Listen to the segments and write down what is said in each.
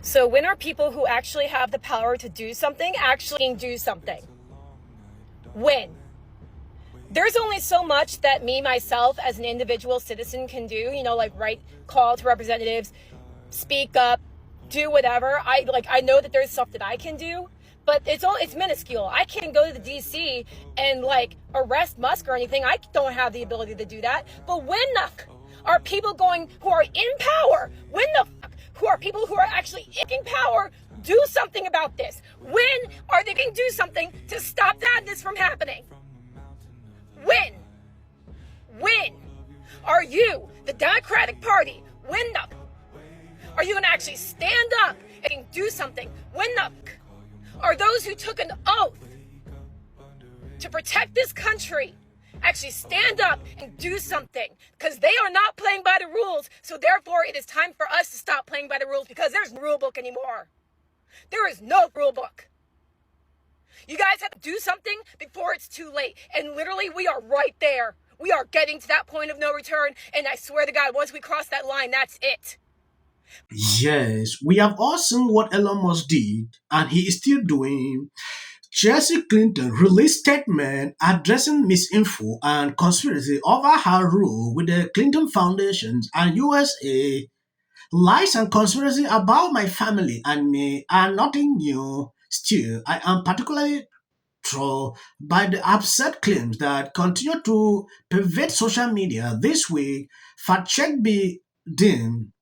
So when are people who actually have the power to do something actually do something? When? There's only so much that me, myself, as an individual citizen can do, like write call to representatives, speak up, do whatever. I know that there's stuff that I can do, but it's minuscule. I can't go to the DC and arrest Musk or anything. I don't have the ability to do that. But when are people who are in power? Who are people who are actually in power do something about this? When are they going to do something to stop this from happening? When are you, the Democratic Party, are you going to actually stand up and do something? When are those who took an oath to protect this country actually stand up and do something? Because they are not playing by the rules. So therefore, it is time for us to stop playing by the rules, because there's no rule book anymore. There is no rule book. You guys have to do something before it's too late. And literally, we are right there. We are getting to that point of no return. And I swear to God, once we cross that line, that's it. Yes, we have all seen what Elon Musk did, and he is still doing. Chelsea Clinton released statement addressing misinfo and conspiracy over her rule with the Clinton Foundation and USA. Lies and conspiracy about my family and me are nothing new. Still, I am particularly troubled by the absurd claims that continue to pervade social media this week. Fact check be dim.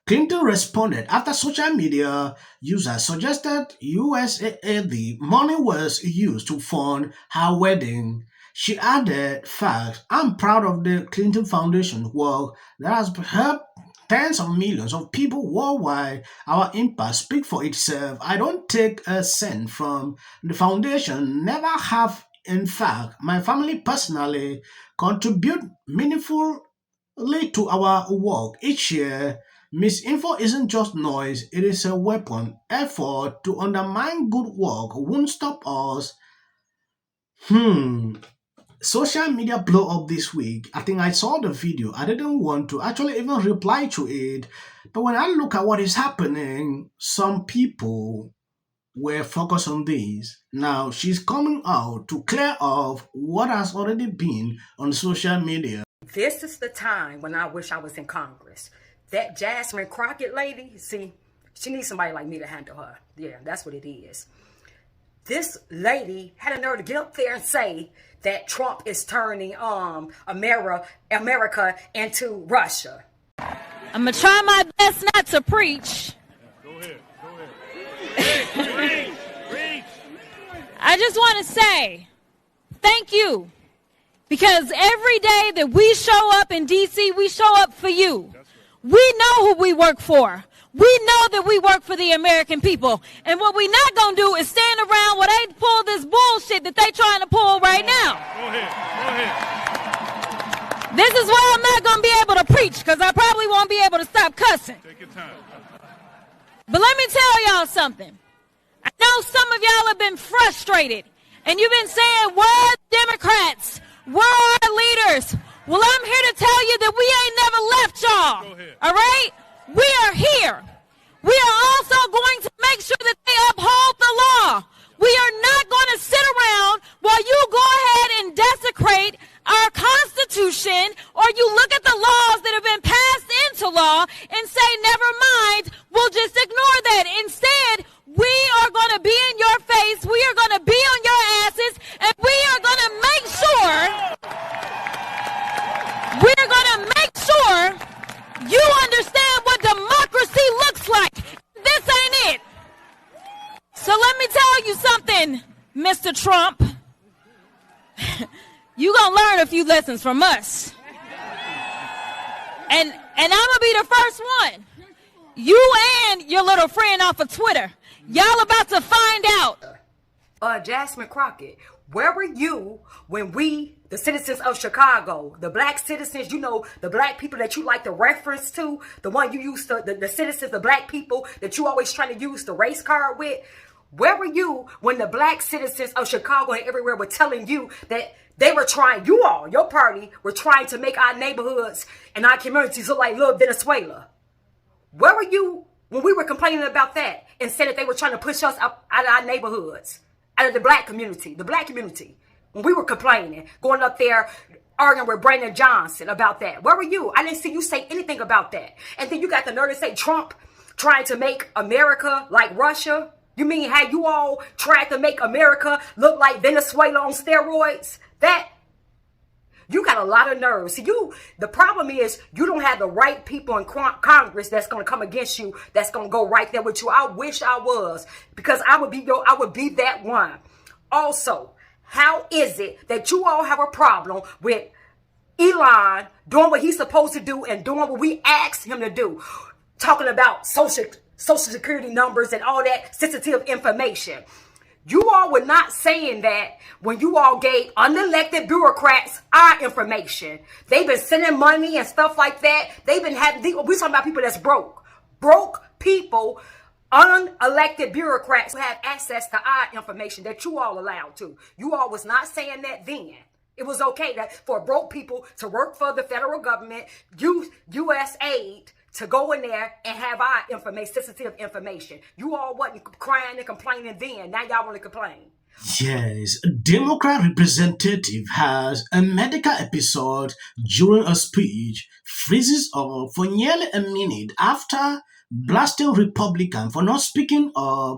Clinton responded after social media users suggested USAID money was used to fund her wedding. She added, "Fact, I'm proud of the Clinton Foundation work that has helped tens of millions of people worldwide. Our impact speaks for itself. I don't take a cent from the foundation, never have. In fact, my family personally contribute meaningfully to our work each year. Misinfo isn't just noise, it is a weapon. Effort to undermine good work won't stop us." Hmm. Social media blow up this week. I think I saw the video. I didn't want to actually even reply to it. But when I look at what is happening, some people were focused on this. Now she's coming out to clear off what has already been on social media. This is the time when I wish I was in Congress. That Jasmine Crockett lady, see, she needs somebody like me to handle her. Yeah, that's what it is. This lady had a nerve to get up there and say that Trump is turning America into Russia. I'm going to try my best not to preach. Go ahead. Preach. I just want to say thank you, because every day that we show up in D.C., we show up for you. We know who we work for. We know that we work for the American people. And what we're not going to do is stand around while they pull this bullshit that they trying to pull right now. Go ahead. This is why I'm not going to be able to preach, because I probably won't be able to stop cussing. Take your time. But let me tell y'all something. I know some of y'all have been frustrated, and you've been saying, "Where are the Democrats? Where are our leaders?" Well, I'm here to tell you that we ain't never left y'all. Go ahead. All right? We are here. We are also going to make sure that they uphold the law. We are not going to sit around while you go ahead and desecrate our Constitution, or you look at the laws that have been passed into law and say, "Never mind, we'll just ignore that." Instead, we are going to be in your face. We are going to be on your asses, and we are going to make sure you understand what democracy looks like. This ain't it. So let me tell you something, Mr. Trump. You gonna learn a few lessons from us. And I'm gonna be the first one. You and your little friend off of Twitter, y'all about to find out. Jasmine Crockett, where were you when we, the citizens of Chicago, the black citizens, the black people that you like to reference to, the one you used to, the citizens, the black people that you always trying to use the race card with, where were you when the black citizens of Chicago and everywhere were telling you that they were trying, your party were trying to make our neighborhoods and our communities look like little Venezuela? Where were you When we were complaining about that and said that they were trying to push us out of our neighborhoods, out of the black community, when we were complaining, going up there, arguing with Brandon Johnson about that. Where were you? I didn't see you say anything about that. And then you got the nerve to say Trump trying to make America like Russia. You mean how you all tried to make America look like Venezuela on steroids? That, you got a lot of nerves. See, the problem is you don't have the right people in Congress that's going to come against you, that's going to go right there with you. I wish I was, because I would be that one. Also, how is it that you all have a problem with Elon doing what he's supposed to do and doing what we asked him to do? Talking about social security numbers and all that sensitive information. You all were not saying that when you all gave unelected bureaucrats our information. They've been sending money and stuff like that. We're talking about people that's broke. Broke people, unelected bureaucrats who have access to our information that you all allowed to. You all was not saying that then. It was okay for broke people to work for the federal government, use U.S. aid to go in there and have our information, sensitive information. You all wasn't crying and complaining then. Now y'all want to complain. Yes, a Democrat representative has a medical episode during a speech, freezes up for nearly a minute after blasting Republican for not speaking up.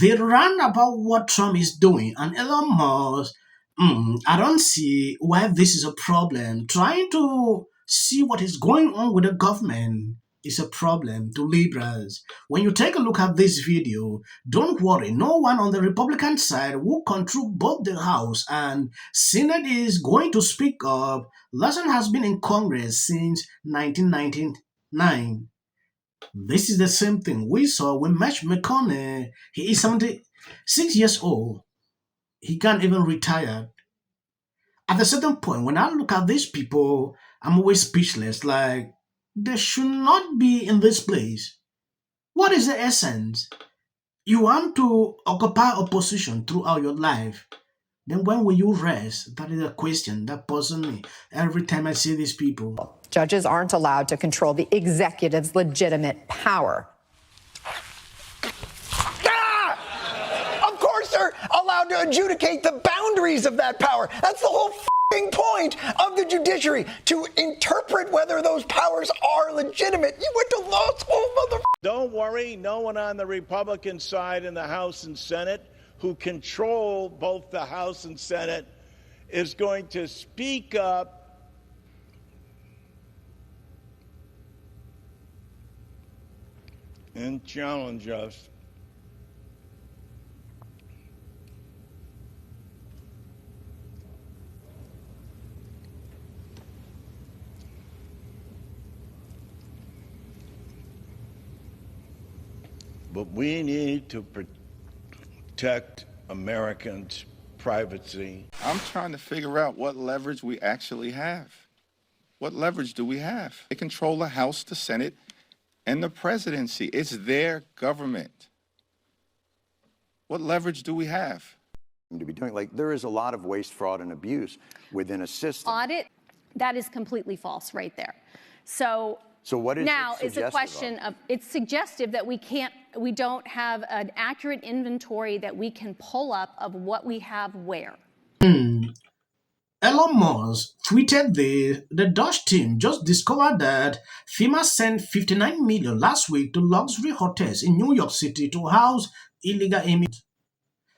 They ran about what Trump is doing, and Elon Musk, I don't see why this is a problem. Trying to see what is going on with the government is a problem to liberals. When you take a look at this video, don't worry, no one on the Republican side will control both the House and Senate is going to speak up. Larson has been in Congress since 1999. This is the same thing we saw with Mitch McConnell. He is 76 years old. He can't even retire. At a certain point, when I look at these people, I'm always speechless. Like, they should not be in this place. What is the essence? You want to occupy a position throughout your life. Then when will you rest? That is a question that puzzles me every time I see these people. Judges aren't allowed to control the executive's legitimate power. Of course they're allowed to adjudicate the boundaries of that power. That's the whole point of the judiciary, to interpret whether those powers are legitimate. You went to law school, mother. Don't worry, no one on the Republican side in the House and Senate who control both the House and Senate is going to speak up and challenge us. But we need to protect Americans' privacy. I'm trying to figure out what leverage we actually have. What leverage do we have? They control the House, the Senate, and the presidency. It's their government. What leverage do we have? To be doing, like, there is a lot of waste, fraud, and abuse within a system. Audit, that is completely false right there. So what is now it's a question of, it's suggestive that we don't have an accurate inventory that we can pull up of what we have where. Elon Musk tweeted the Dutch team just discovered that FEMA sent $59 million last week to luxury hotels in New York City to house illegal immigrants.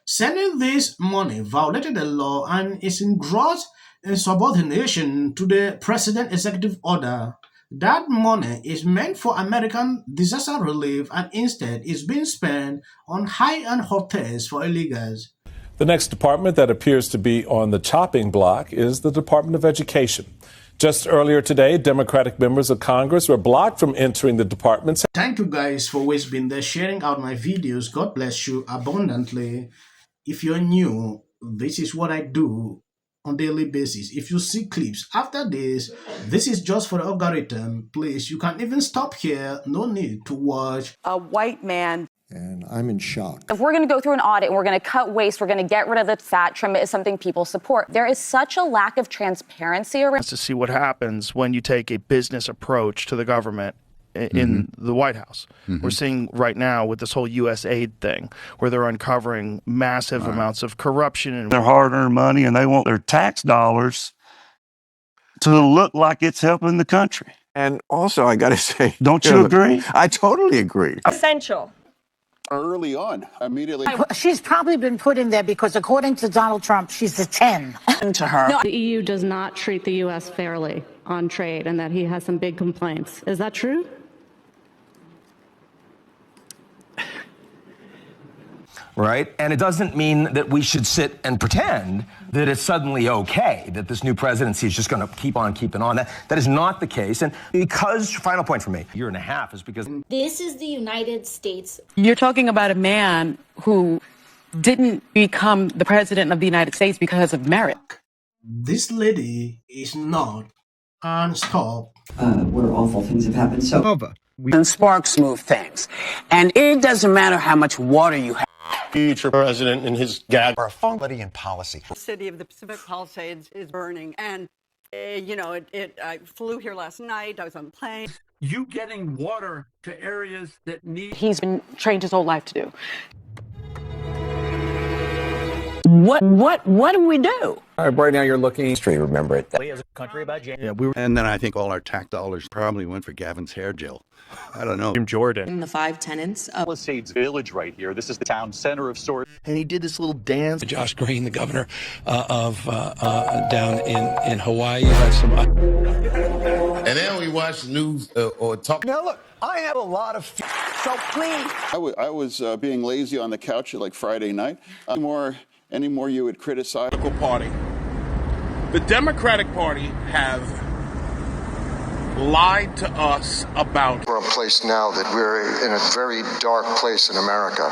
Sending this money violated the law and is in gross insubordination to the president's executive order. That money is meant for American disaster relief and instead is being spent on high-end hotels for illegals. The next department that appears to be on the chopping block is the Department of Education. Just earlier today, Democratic members of Congress were blocked from entering the department. Thank you guys for always being there, sharing out my videos. God bless you abundantly. If you're new, this is what I do on a daily basis. If you see clips after this is just for the algorithm. Please, you can even stop here. No need to watch. A white man. And I'm in shock. If we're going to go through an audit and we're going to cut waste, we're going to get rid of the fat, trim it is something people support. There is such a lack of transparency around. To see what happens when you take a business approach to the government in the White House. We're seeing right now with this whole U.S. aid thing, where they're uncovering massive amounts of corruption. And their hard-earned money, and they want their tax dollars to look like it's helping the country. And also, I got to say, don't you agree? I totally agree. Essential. Early on, immediately. She's probably been put in there because, according to Donald Trump, she's a 10 to her. No, the EU does not treat the U.S. fairly on trade, and that he has some big complaints. Is that true? Right? And it doesn't mean that we should sit and pretend that it's suddenly okay, that this new presidency is just going to keep on keeping on. That is not the case. And because, final point for me, a year and a half is because... This is the United States. You're talking about a man who didn't become the president of the United States because of merit. This lady is not unstopped. Where awful things have happened. So over. And sparks move things. And it doesn't matter how much water you have. Future president and his gag are quality and policy. The city of the Pacific Palisades is burning. And, I flew here last night. I was on a plane. You getting water to areas that need... He's been trained his whole life to do. What do we do? Right now you're looking straight. Remember it. As a country about and then I think all our tax dollars probably went for Gavin's hair gel. I don't know. Jordan. In the 5 tenants of Palisades Village right here. This is the town center of sorts. And he did this little dance. Josh Green, the governor of down in Hawaii. Had some. And then we watch the news or talk. Now look, I have a lot of. So please. I was being lazy on the couch at like Friday night. Any more you would criticize? Party. The Democratic Party have lied to us about. We're in a place now that we're in a very dark place in America.